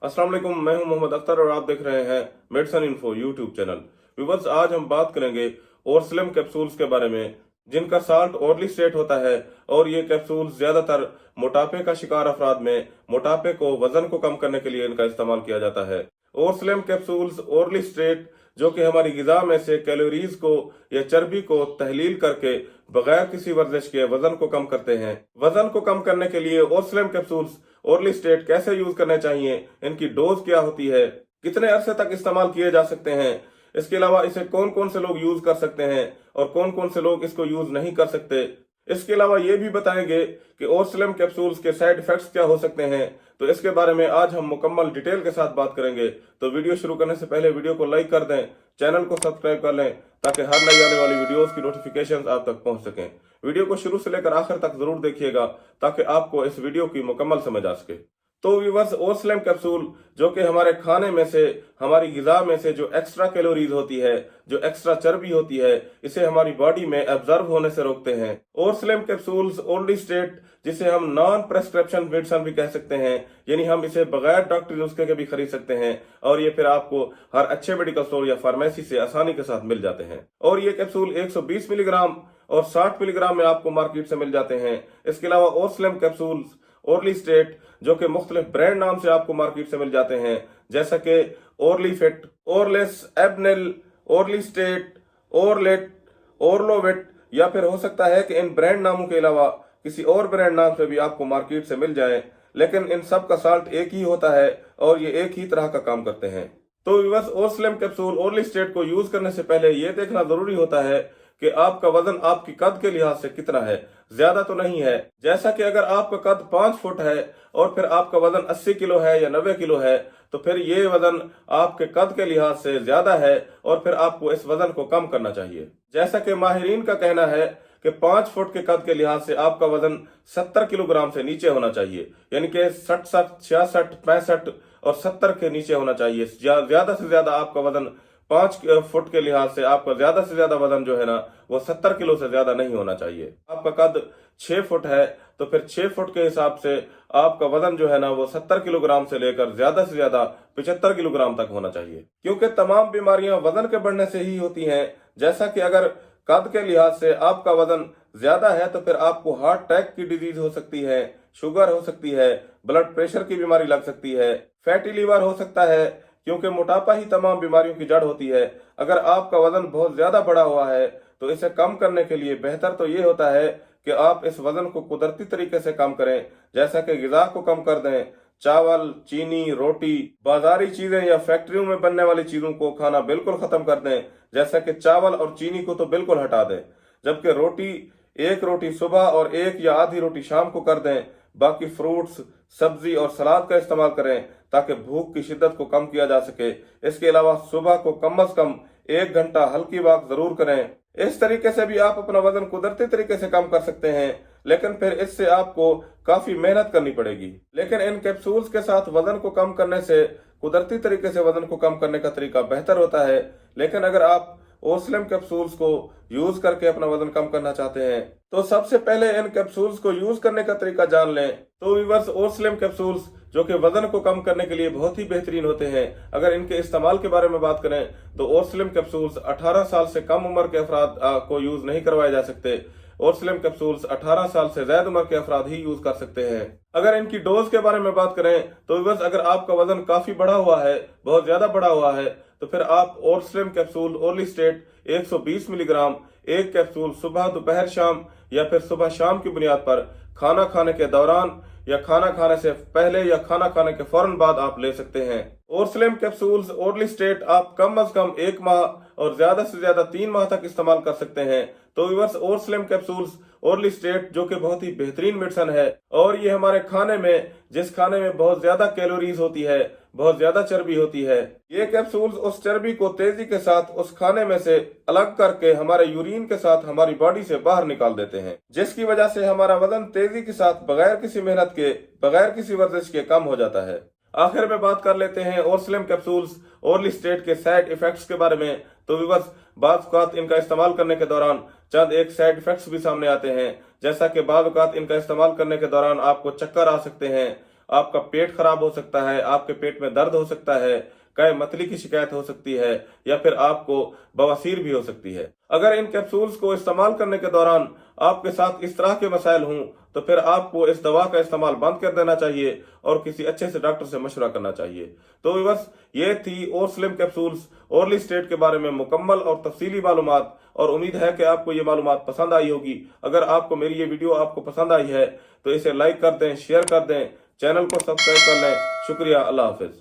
अस्सलाम वालेकुम, मैं हूं मोहम्मद अख्तर और आप देख रहे हैं medicine info YouTube channel. Viewers, आज हम बात करेंगे और स्लिम कैप्सूल्स के बारे में, जिनका साल्ट ओरली स्टेट होता है और ये कैप्सूल्स ज्यादातर मोटापे का शिकार अफराद में मोटापे को, वजन को कम करने के लिए इनका इस्तेमाल किया जाता है। और स्लिम कैप्सूल्स ओरली स्टेट जो कि हमारी गिजा में से कैलोरीज को या चर्बी को तहलील करके बगैर किसी वर्जिश के वजन को कम करते हैं। वजन को कम करने के लिए और स्लिम कैप्सूल्स ओरली स्टेट कैसे यूज करने चाहिए, इनकी डोज क्या होती है, कितने अरसे तक इस्तेमाल किए जा सकते हैं, इसके अलावा इसे कौन कौन से लोग यूज कर सकते हैं और कौन कौन से लोग इसको यूज नहीं कर सकते। इसके अलावा ये भी बताएंगे कि और स्लिम कैप्सूल्स के साइड इफेक्ट्स क्या हो सकते हैं। तो इसके बारे में आज हम मुकम्मल डिटेल के साथ बात करेंगे। तो वीडियो शुरू करने से पहले वीडियो को लाइक कर दें, चैनल को सब्सक्राइब कर लें ताकि हर नई आने वाली वीडियोस की नोटिफिकेशंस आप तक पहुंच सकें। वीडियो को शुरू से लेकर आखिर तक जरूर देखिएगा ताकि आपको इस वीडियो की मुकम्मल समझ आ सके। तो व्यूअर्स, और स्लिम कैप्सूल जो कि हमारे खाने में से, हमारी गिजा में से जो एक्स्ट्रा कैलोरीज होती है, जो एक्स्ट्रा चर्बी होती है, इसे हमारी बॉडी में एब्जॉर्ब होने से रोकते हैं। और स्लिम कैप्सूल्स ओरली स्टेट, जिसे हम नॉन प्रेस्क्रिप्शन मेडिसिन भी कह सकते हैं, यानी हम इसे बगैर डॉक्टरी नुस्खे के भी खरीद सकते हैं और ये फिर आपको हर अच्छे मेडिकल स्टोर या फार्मेसी से आसानी के साथ मिल जाते हैं। और ये कैप्सूल 120 मिलीग्राम और 60 मिलीग्राम में आपको मार्केट से मिल जाते हैं। इसके अलावा और स्लिम कैप्सूल्स ओरली स्टेट जो कि मुख्तलिफ ब्रांड नाम से आपको मार्केट से मिल जाते हैं, जैसा कि ओरली फिट, ओरलेस, एबनेल, ओरली स्टेट, ओरलेट, ओरलोवेट, या फिर हो सकता है कि इन ब्रांड नामों के अलावा किसी और ब्रांड नाम से भी आपको मार्केट से मिल जाए, लेकिन इन सब का साल्ट एक ही होता है और ये एक ही तरह का काम करते हैं। तो व्यूअर्स, और स्लिम कैप्सूल ओरली स्टेट को यूज करने से पहले ये देखना जरूरी होता है कि आपका वजन आपकी कद के लिहाज से कितना है, ज्यादा तो नहीं है। जैसा कि अगर आपका कद 5 फुट है और फिर आपका वजन 80 किलो है या 90 किलो है, तो फिर ये वजन आपके कद के लिहाज से ज्यादा है और फिर आपको इस वजन को कम करना चाहिए। जैसा कि माहिरीन का कहना है कि 5 फुट के कद के लिहाज से आपका वजन 70 किलोग्राम से नीचे होना चाहिए, यानी कि 67, 66, 65 और 70 के नीचे होना चाहिए। ज्यादा से ज्यादा आपका वजन 5 फुट के लिहाज से आपका ज्यादा से ज्यादा वजन जो है ना, वो 70 किलो से ज्यादा नहीं होना चाहिए। आपका कद 6 फुट है तो फिर 6 फुट के हिसाब से आपका वजन जो है ना, वो 70 किलोग्राम से लेकर ज्यादा से ज्यादा 75 किलोग्राम तक होना चाहिए, क्योंकि तमाम बीमारियां वजन के बढ़ने से ही होती हैं। जैसा कि अगर कद के लिहाज से आपका वजन ज्यादा है तो फिर आपको हार्ट अटैक की डिजीज हो सकती है, शुगर हो सकती है, ब्लड प्रेशर की बीमारी लग सकती है, फैटी लीवर हो सकता है, क्योंकि मोटापा ही तमाम बीमारियों की जड़ होती है। अगर आपका वजन बहुत ज्यादा बढ़ा हुआ है तो इसे कम करने के लिए बेहतर तो ये होता है कि आप इस वजन को कुदरती तरीके से कम करें, जैसा कि गिजा को कम कर दें। चावल, चीनी, रोटी, बाजारी चीजें या फैक्ट्रियों में बनने वाली चीजों को खाना बिल्कुल खत्म कर दें, जैसा कि चावल और चीनी को तो बिल्कुल हटा दें। जबकि रोटी, एक रोटी सुबह और एक या आधी रोटी शाम को कर दें। बाकी फ्रूट्स, सब्जी और सलाद का इस्तेमाल करें ताकि भूख की शिद्दत को कम किया जा सके। इसके अलावा सुबह को कम से कम 1 घंटा हल्की वॉक जरूर करें। इस तरीके से भी आप अपना वजन कुदरती तरीके से कम कर सकते हैं, लेकिन फिर इससे आपको काफी मेहनत करनी पड़ेगी। लेकिन इन कैप्सूल्स के साथ वजन को कम करने से, कुदरती तरीके से वजन को कम करने का तरीका बेहतर होता है। लेकिन अगर आप और स्लिम कैप्सूल्स को यूज करके अपना वजन कम करना चाहते हैं तो सबसे पहले इन कैप्सूल्स को यूज करने का तरीका जान लें। तो व्यूअर्स, और स्लिम कैप्सूल्स जो कि वजन को कम करने के लिए बहुत ही बेहतरीन होते हैं। अगर इनके इस्तेमाल के बारे में बात करें तो और स्लिम कैप्सूल्स 18 साल से कम उम्र के अफराद को यूज नहीं करवाए जा सकते। और स्लिम कैप्सूल्स 18 साल से ज्यादा उम्र के अफराद ही यूज कर सकते हैं। अगर इनकी डोज के बारे में बात करें तो व्यूअर्स, अगर आपका वजन काफी बढ़ा हुआ है, बहुत ज्यादा बढ़ा हुआ है, तो फिर आप और slim capsule orally state 120 milligram एक कैप्सूल सुबह, दोपहर, शाम या फिर सुबह शाम की बुनियाद पर खाना खाने के दौरान या खाना खाने से पहले या खाना खाने के फौरन बाद आप ले सकते हैं। और स्लिम कैप्सूल्स ओरली स्टेट आप कम से कम 1 माह और ज्यादा से ज्यादा 3 माह तक इस्तेमाल कर सकते हैं। तो व्यूअर्स, और स्लिम कैप्सूल्स ओरली स्टेट जो कि बहुत ही बेहतरीन मेडिसिन है और ये हमारे खाने में, जिस खाने में बहुत ज्यादा कैलोरीज होती है, बहुत ज्यादा चर्बी होती है, ये कैप्सूल्स उस चर्बी को तेजी के साथ उस खाने में से अलग करके हमारे यूरिन के साथ हमारी बॉडी से बाहर निकाल देते हैं, जिसकी वजह से हमारा वजन तेजी के साथ बगैर किसी मेहनत के, बगैर किसी वर्जिश के कम हो जाता है। आखिर में बात कर लेते हैं और स्लिम कैप्सूल्स ओरली स्टेट के साइड इफेक्ट्स के बारे में। तो व्यूअर्स, बाज़ औक़ात इनका इस्तेमाल करने के दौरान चंद एक साइड इफेक्ट्स भी सामने आते हैं, जैसा कि बाज़ औक़ात इनका इस्तेमाल करने के दौरान आपको चक्कर आ सकते हैं, آپ کا پیٹ خراب ہو سکتا ہے، آپ کے پیٹ میں درد ہو سکتا ہے، قے متلی کی شکایت ہو سکتی ہے، یا پھر آپ کو بواسیر بھی ہو سکتی ہے۔ اگر ان کیپسولز کو استعمال کرنے کے دوران آپ کے ساتھ اس طرح کے مسائل ہوں تو پھر آپ کو اس دوا کا استعمال بند کر دینا چاہیے اور کسی اچھے سے ڈاکٹر سے مشورہ کرنا چاہیے۔ تو ویورز، یہ تھی اور سلم کیپسولز اورلی اسٹیٹ کے بارے میں مکمل اور تفصیلی معلومات، اور امید ہے کہ آپ کو یہ معلومات پسند آئی ہوگی۔ اگر آپ کو میری یہ ویڈیو آپ کو پسند آئی ہے تو اسے لائک کر دیں، شیئر کر دیں، چینل کو سبسکرائب کر لیں۔ شکریہ، اللہ حافظ۔